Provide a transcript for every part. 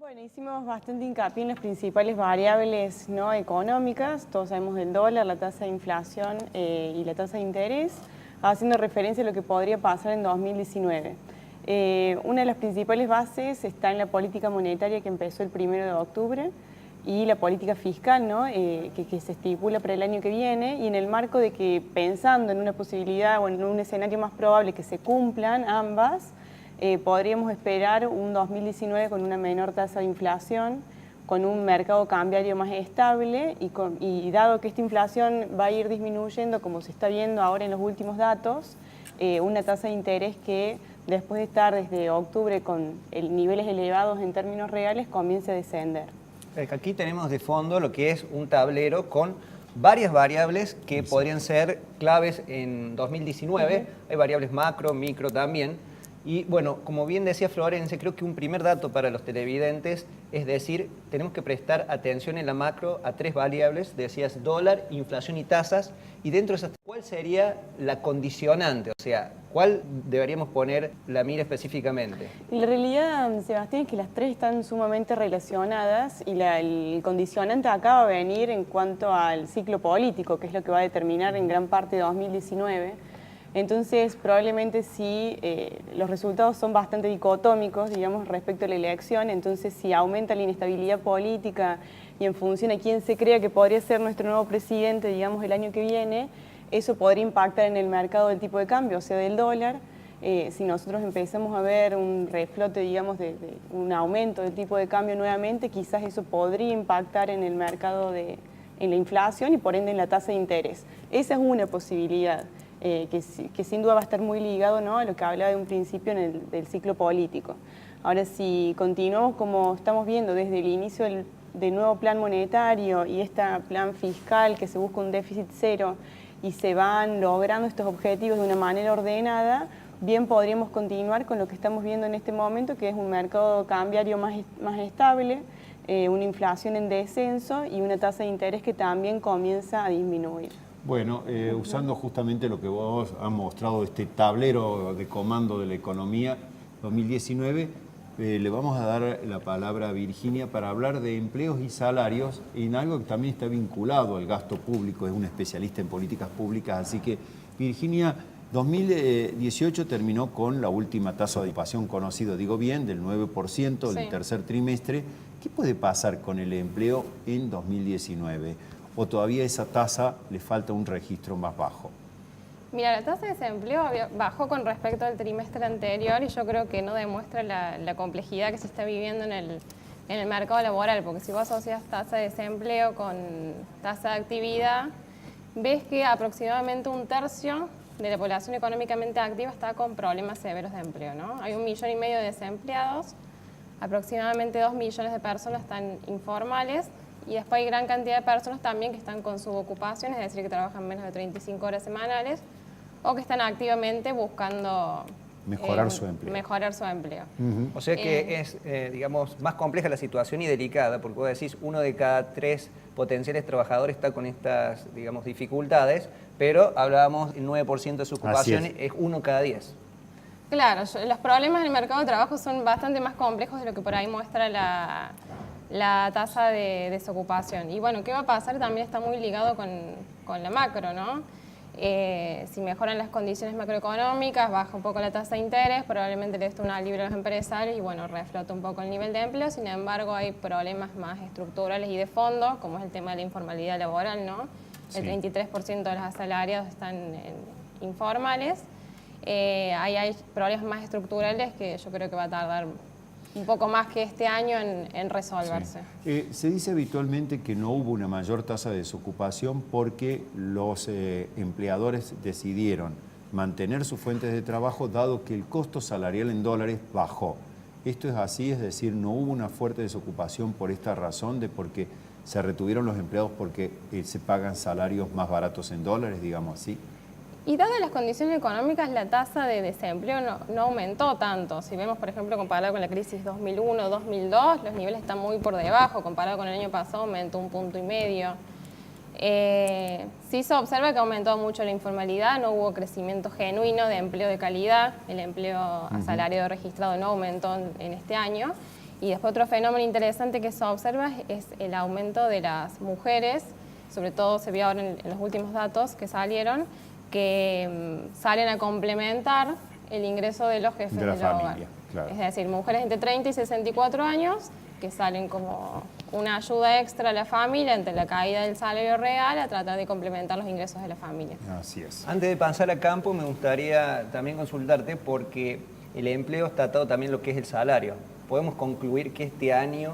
Bueno, hicimos bastante hincapié en las principales variables no económicas. Todos sabemos del dólar, la tasa de inflación y la tasa de interés, haciendo referencia a lo que podría pasar en 2019. Una de las principales bases está en la política monetaria que empezó el 1 de octubre y la política fiscal, ¿no? que se estipula para el año que viene, y en el marco de que, pensando en una posibilidad o en un escenario más probable que se cumplan ambas, podríamos esperar un 2019 con una menor tasa de inflación, con un mercado cambiario más estable y dado que esta inflación va a ir disminuyendo, como se está viendo ahora en los últimos datos, una tasa de interés que después de estar desde octubre con niveles elevados en términos reales comience a descender. Aquí tenemos de fondo lo que es un tablero con varias variables que podrían ser claves en 2019. Hay variables macro, micro también. Y bueno, como bien decía Florencia, creo que un primer dato para los televidentes es decir, tenemos que prestar atención en la macro a tres variables, decías dólar, inflación y tasas, y dentro de esas, ¿cuál sería la condicionante? O sea, ¿cuál deberíamos poner la mira específicamente? La realidad, Sebastián, es que las tres están sumamente relacionadas y el condicionante acá va a venir en cuanto al ciclo político, que es lo que va a determinar en gran parte de 2019. Entonces, probablemente si los resultados son bastante dicotómicos, digamos, respecto a la elección, entonces si aumenta la inestabilidad política y en función a quién se crea que podría ser nuestro nuevo presidente, digamos, el año que viene, eso podría impactar en el mercado del tipo de cambio, o sea, del dólar. Si nosotros empezamos a ver un reflote, digamos, de un aumento del tipo de cambio nuevamente, quizás eso podría impactar en el mercado, en la inflación y por ende en la tasa de interés. Esa es una posibilidad. Que sin duda va a estar muy ligado, ¿no?, a lo que hablaba de un principio del ciclo político. Ahora, si continuamos como estamos viendo desde el inicio del nuevo plan monetario y este plan fiscal que se busca un déficit cero y se van logrando estos objetivos de una manera ordenada, bien podríamos continuar con lo que estamos viendo en este momento, que es un mercado cambiario más estable, una inflación en descenso y una tasa de interés que también comienza a disminuir. Bueno, usando justamente lo que vos has mostrado, este tablero de comando de la economía 2019, le vamos a dar la palabra a Virginia para hablar de empleos y salarios en algo que también está vinculado al gasto público, es una especialista en políticas públicas, así que Virginia, 2018 terminó con la última tasa de ocupación conocida, digo bien, del 9% del tercer trimestre. ¿Qué puede pasar con el empleo en 2019? ¿O todavía esa tasa le falta un registro más bajo? Mira, la tasa de desempleo bajó con respecto al trimestre anterior y yo creo que no demuestra la complejidad que se está viviendo en el mercado laboral, porque si vos asocias tasa de desempleo con tasa de actividad, ves que aproximadamente un tercio de la población económicamente activa está con problemas severos de empleo, ¿no? Hay 1,5 millones de desempleados, aproximadamente 2 millones de personas están informales, y después hay gran cantidad de personas también que están con subocupación, es decir, que trabajan menos de 35 horas semanales o que están activamente buscando mejorar su empleo. O sea que es, digamos, más compleja la situación y delicada, porque vos decís, 1 de cada 3 potenciales trabajadores está con estas, digamos, dificultades, pero hablábamos, el 9% de su ocupación es 1 cada 10. Claro, los problemas en el mercado de trabajo son bastante más complejos de lo que por ahí muestra la tasa de desocupación. Y bueno, ¿qué va a pasar? También está muy ligado con la macro, ¿no? Si mejoran las condiciones macroeconómicas, baja un poco la tasa de interés, probablemente le dé un alivio a los empresarios y bueno, reflota un poco el nivel de empleo. Sin embargo, hay problemas más estructurales y de fondo, como es el tema de la informalidad laboral, ¿no? El 33% de los asalariados están informales. Hay problemas más estructurales que yo creo que va a tardar un poco más que este año en resolverse. Se dice habitualmente que no hubo una mayor tasa de desocupación porque los empleadores decidieron mantener sus fuentes de trabajo dado que el costo salarial en dólares bajó. ¿Esto es así? Es decir, ¿no hubo una fuerte desocupación por esta razón de porque se retuvieron los empleados porque se pagan salarios más baratos en dólares, digamos así? Y dadas las condiciones económicas, la tasa de desempleo no aumentó tanto. Si vemos, por ejemplo, comparado con la crisis 2001-2002, los niveles están muy por debajo. Comparado con el año pasado, aumentó 1,5 puntos. Sí se observa que aumentó mucho la informalidad, no hubo crecimiento genuino de empleo de calidad, el empleo asalariado registrado no aumentó en este año. Y después otro fenómeno interesante que se observa es el aumento de las mujeres, sobre todo se vio ahora en los últimos datos que salieron, que salen a complementar el ingreso de los jefes De la del hogar. familia, claro. Es decir, mujeres entre 30 y 64 años que salen como una ayuda extra a la familia ante la caída del salario real a tratar de complementar los ingresos de la familia. Así es. Antes de pasar a campo, me gustaría también consultarte porque el empleo está atado también a lo que es el salario. Podemos concluir que este año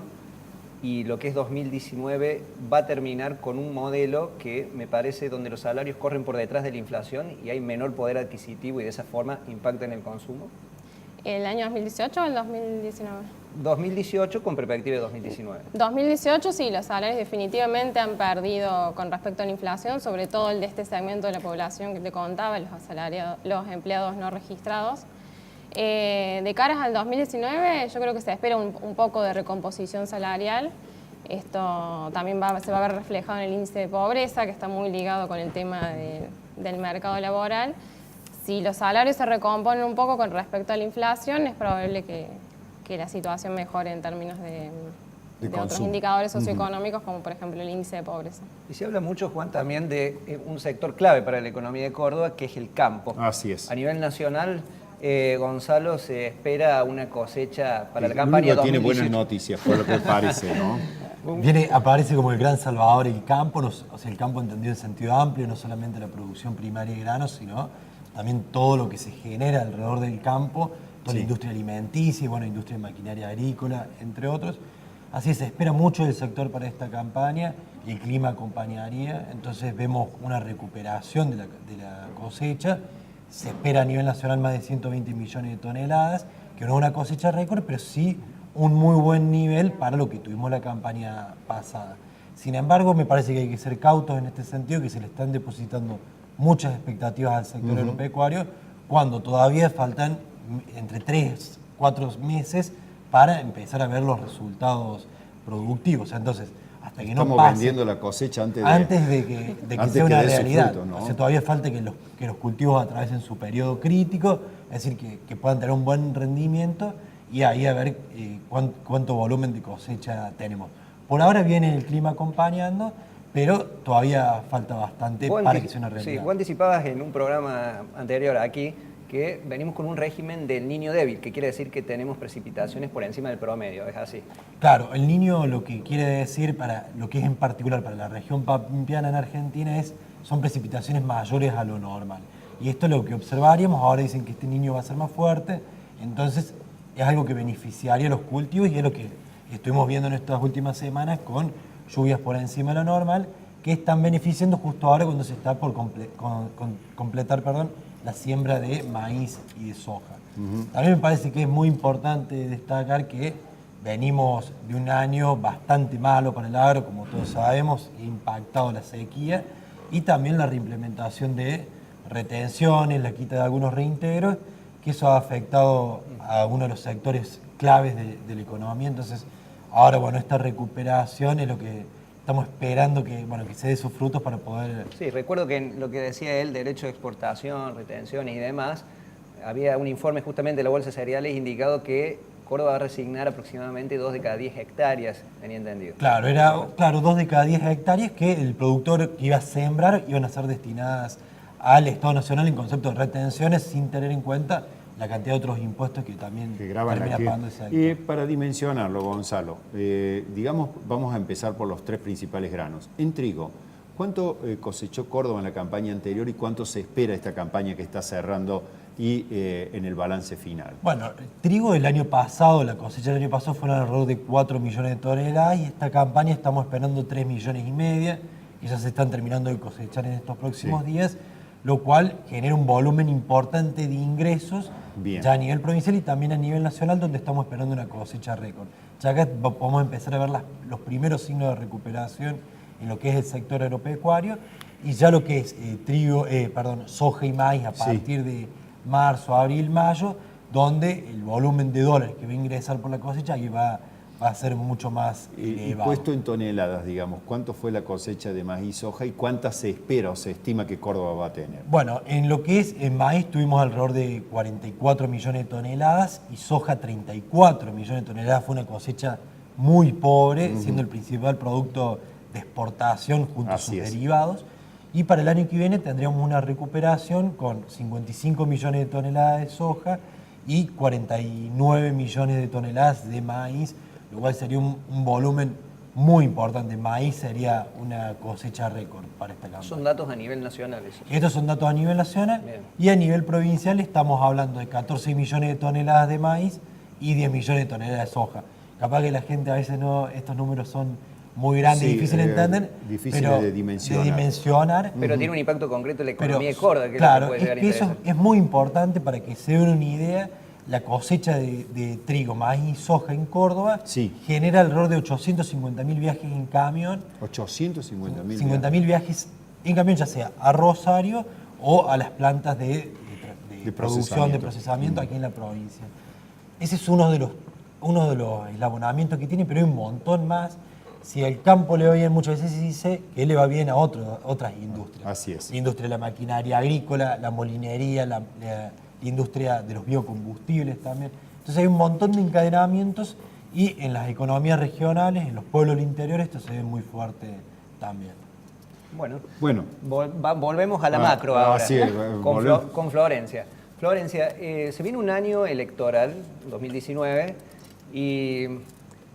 y lo que es 2019 va a terminar con un modelo que me parece donde los salarios corren por detrás de la inflación y hay menor poder adquisitivo y de esa forma impacta en el consumo. ¿El año 2018 o el 2019? 2018 con perspectiva de 2019. 2018 sí, los salarios definitivamente han perdido con respecto a la inflación, sobre todo el de este segmento de la población que te contaba, los empleados no registrados. De caras al 2019 yo creo que se espera un poco de recomposición salarial. Esto también se va a ver reflejado en el índice de pobreza, que está muy ligado con el tema del mercado laboral. Si los salarios se recomponen un poco con respecto a la inflación, es probable que la situación mejore en términos de otros consumo. indicadores socioeconómicos, como por ejemplo el índice de pobreza. Y se habla mucho, Juan, también de un sector clave para la economía de Córdoba, que es el campo. Así es. A nivel nacional, Gonzalo, se espera una cosecha para la El campaña único que tiene 2018. buenas noticias, por lo que parece, ¿no? Aparece como el gran salvador el campo, o sea, el campo entendido en sentido amplio, no solamente la producción primaria de granos, sino también todo lo que se genera alrededor del campo, toda la industria alimenticia, y, bueno, industria de maquinaria agrícola, entre otros. Así se espera mucho del sector para esta campaña y el clima acompañaría, entonces vemos una recuperación de la cosecha. Se espera a nivel nacional más de 120 millones de toneladas, que no es una cosecha récord, pero sí un muy buen nivel para lo que tuvimos la campaña pasada. Sin embargo, me parece que hay que ser cautos en este sentido, que se le están depositando muchas expectativas al sector agropecuario, cuando todavía faltan entre 3 y 4 meses para empezar a ver los resultados productivos. Entonces, hasta que Estamos no pase, vendiendo la cosecha antes de que antes sea que una dé su realidad. fruto, ¿no? O sea, todavía falta que los cultivos atraviesen su periodo crítico, es decir, que puedan tener un buen rendimiento y ahí a ver cuánto volumen de cosecha tenemos. Por ahora viene el clima acompañando, pero todavía falta bastante para que sea una realidad. Sí, vos anticipabas en un programa anterior aquí que venimos con un régimen del niño débil, que quiere decir que tenemos precipitaciones por encima del promedio, ¿es así? Claro, el niño lo que quiere decir, para lo que es en particular para la región pampeana en Argentina, son precipitaciones mayores a lo normal. Y esto es lo que observaríamos, ahora dicen que este niño va a ser más fuerte, entonces es algo que beneficiaría a los cultivos y es lo que estuvimos viendo en estas últimas semanas con lluvias por encima de lo normal, que están beneficiando justo ahora cuando se está por completar la siembra de maíz y de soja. También me parece que es muy importante destacar que venimos de un año bastante malo para el agro, como todos sabemos, impactado la sequía y también la reimplementación de retenciones, la quita de algunos reintegros, que eso ha afectado a uno de los sectores claves de la economía. Entonces, ahora, bueno, esta recuperación es lo que estamos esperando que se dé sus frutos para poder... Sí, recuerdo que en lo que decía él, derecho de exportación, retenciones y demás, había un informe justamente de la Bolsa de Cereales indicado que Córdoba va a resignar aproximadamente 2 de cada 10 hectáreas, tenía entendido. Claro, 2 de cada 10 hectáreas que el productor que iba a sembrar iban a ser destinadas al Estado Nacional en concepto de retenciones, sin tener en cuenta la cantidad de otros impuestos que también termina pagando ese Y actor. para dimensionarlo, Gonzalo, digamos, vamos a empezar por los 3 principales granos. En trigo, ¿cuánto cosechó Córdoba en la campaña anterior y cuánto se espera esta campaña que está cerrando y en el balance final? Bueno, trigo el año pasado, la cosecha del año pasado fueron alrededor de 4 millones de toneladas y esta campaña estamos esperando 3,5 millones, que ya se están terminando de cosechar en estos próximos días, lo cual genera un volumen importante de ingresos ya a nivel provincial y también a nivel nacional, donde estamos esperando una cosecha récord. Ya acá podemos empezar a ver los primeros signos de recuperación en lo que es el sector agropecuario y ya lo que es soja y maíz a partir de marzo, abril, mayo, donde el volumen de dólares que va a ingresar por la cosecha ahí va va a ser mucho más Y elevado. puesto en toneladas, digamos, ¿cuánto fue la cosecha de maíz y soja y cuántas se espera o se estima que Córdoba va a tener? Bueno, en lo que es en maíz tuvimos alrededor de 44 millones de toneladas y soja 34 millones de toneladas. Fue una cosecha muy pobre, siendo el principal producto de exportación junto a sus Así es. derivados. Y para el año que viene tendríamos una recuperación con 55 millones de toneladas de soja y 49 millones de toneladas de maíz, lo cual sería un volumen muy importante. Maíz sería una cosecha récord para esta campaña. Son datos a nivel nacional esos. Estos son datos a nivel nacional. Bien. Y a nivel provincial estamos hablando de 14 millones de toneladas de maíz y 10 millones de toneladas de soja. Capaz que la gente a veces no, estos números son muy grandes, Sí, difíciles de entender, difíciles pero de dimensionar. Pero tiene un impacto concreto en la Pero, economía de Córdoba, que claro, es lo que puede llegar a es que eso interesar. es muy importante para que se den una idea. La cosecha de trigo, maíz y soja en Córdoba Sí. genera alrededor de 850.000 viajes en camión, 850.000. 50.000 viajes en camión, ya sea a Rosario o a las plantas de producción, de procesamiento aquí en la provincia. Ese es uno de los eslabonamientos que tiene, pero hay un montón más. Si al campo le va bien, muchas veces se dice que le va bien a otras industrias. Así es. La industria de la maquinaria agrícola, la molinería, la industria de los biocombustibles también. Entonces hay un montón de encadenamientos y en las economías regionales, en los pueblos del interior, esto se ve muy fuerte también. Bueno, Bueno, volvemos a la macro ahora, así es, con, volvemos. Con Florencia. Florencia, se viene un año electoral, 2019, y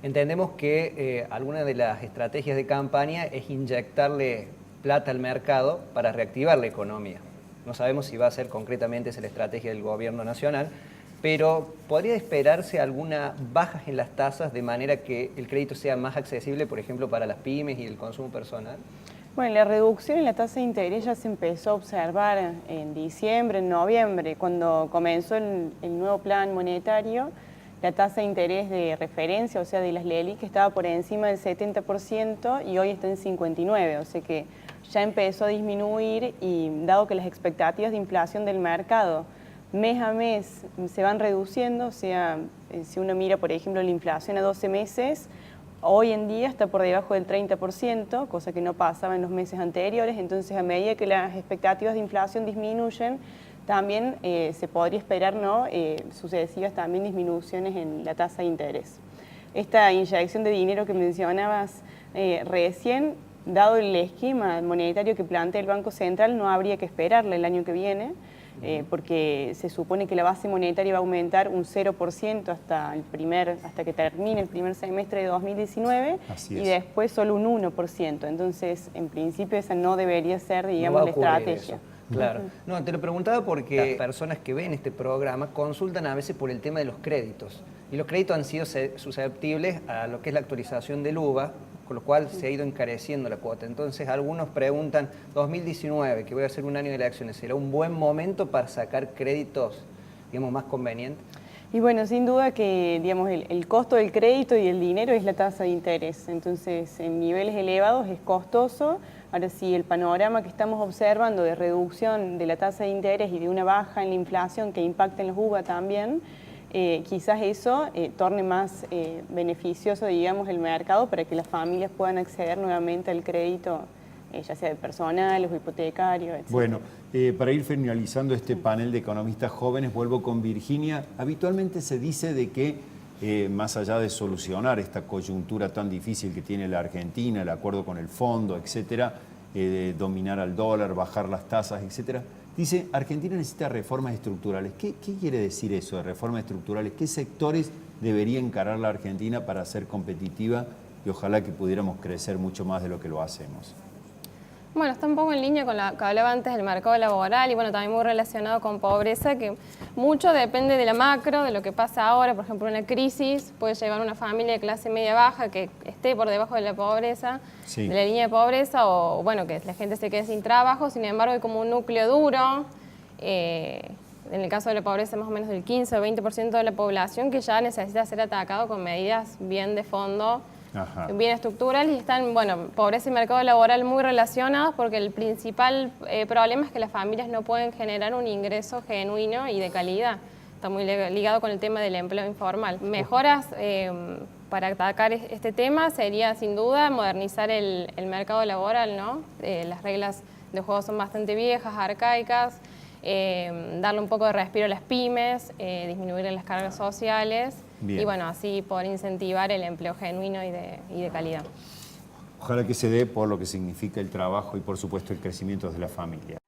entendemos que alguna de las estrategias de campaña es inyectarle plata al mercado para reactivar la economía. No sabemos si va a ser concretamente esa la estrategia del gobierno nacional, pero ¿podría esperarse alguna bajas en las tasas de manera que el crédito sea más accesible, por ejemplo, para las pymes y el consumo personal? Bueno, la reducción en la tasa de interés ya se empezó a observar en diciembre, en noviembre, cuando comenzó el nuevo plan monetario. La tasa de interés de referencia, o sea, de las LELIQ, que estaba por encima del 70% y hoy está en 59%, o sea que ya empezó a disminuir y dado que las expectativas de inflación del mercado mes a mes se van reduciendo, o sea, si uno mira, por ejemplo, la inflación a 12 meses, hoy en día está por debajo del 30%, cosa que no pasaba en los meses anteriores. Entonces, a medida que las expectativas de inflación disminuyen, también se podría esperar, ¿no?, sucesivas también disminuciones en la tasa de interés. Esta inyección de dinero que mencionabas recién, dado el esquema monetario que plantea el Banco Central, no habría que esperarla el año que viene, porque se supone que la base monetaria va a aumentar un 0% hasta que termine el primer semestre de 2019 Así y es. después solo un 1%. Entonces, en principio, esa no debería ser, digamos, No va la a ocurrir estrategia. eso. Claro. No, te lo preguntaba porque las personas que ven este programa consultan a veces por el tema de los créditos. Y los créditos han sido susceptibles a lo que es la actualización del UVA, con lo cual se ha ido encareciendo la cuota. Entonces, algunos preguntan, 2019, que voy a ser un año de elecciones, ¿será un buen momento para sacar créditos, digamos, más convenientes? Y bueno, sin duda que, digamos, el costo del crédito y el dinero es la tasa de interés. Entonces, en niveles elevados es costoso. Ahora sí, el panorama que estamos observando de reducción de la tasa de interés y de una baja en la inflación que impacta en los UVA también, quizás eso torne más beneficioso, digamos, el mercado para que las familias puedan acceder nuevamente al crédito, ya sea de personal o hipotecario, etc. Bueno, para ir finalizando este panel de economistas jóvenes, vuelvo con Virginia. Habitualmente se dice de que más allá de solucionar esta coyuntura tan difícil que tiene la Argentina, el acuerdo con el fondo, etcétera, dominar al dólar, bajar las tasas, etcétera, dice, Argentina necesita reformas estructurales. ¿Qué quiere decir eso de reformas estructurales? ¿Qué sectores debería encarar la Argentina para ser competitiva y ojalá que pudiéramos crecer mucho más de lo que lo hacemos? Bueno, está un poco en línea con lo que hablaba antes del mercado laboral y bueno, también muy relacionado con pobreza, que mucho depende de la macro, de lo que pasa ahora. Por ejemplo, una crisis puede llevar a una familia de clase media-baja que esté por debajo de la pobreza, Sí. de la línea de pobreza, o bueno, que la gente se quede sin trabajo. Sin embargo, hay como un núcleo duro, en el caso de la pobreza más o menos del 15 o 20% de la población, que ya necesita ser atacado con medidas bien de fondo, Ajá. bien estructurales, y están, bueno, pobreza y mercado laboral muy relacionados, porque el principal problema es que las familias no pueden generar un ingreso genuino y de calidad. está muy ligado con el tema del empleo informal. Mejoras para atacar este tema sería sin duda modernizar el mercado laboral, ¿no? Las reglas de juego son bastante viejas, arcaicas, darle un poco de respiro a las pymes, disminuir las cargas sociales. Bien. Y bueno, así poder incentivar el empleo genuino y de calidad. Ojalá que se dé por lo que significa el trabajo y por supuesto el crecimiento de la familia.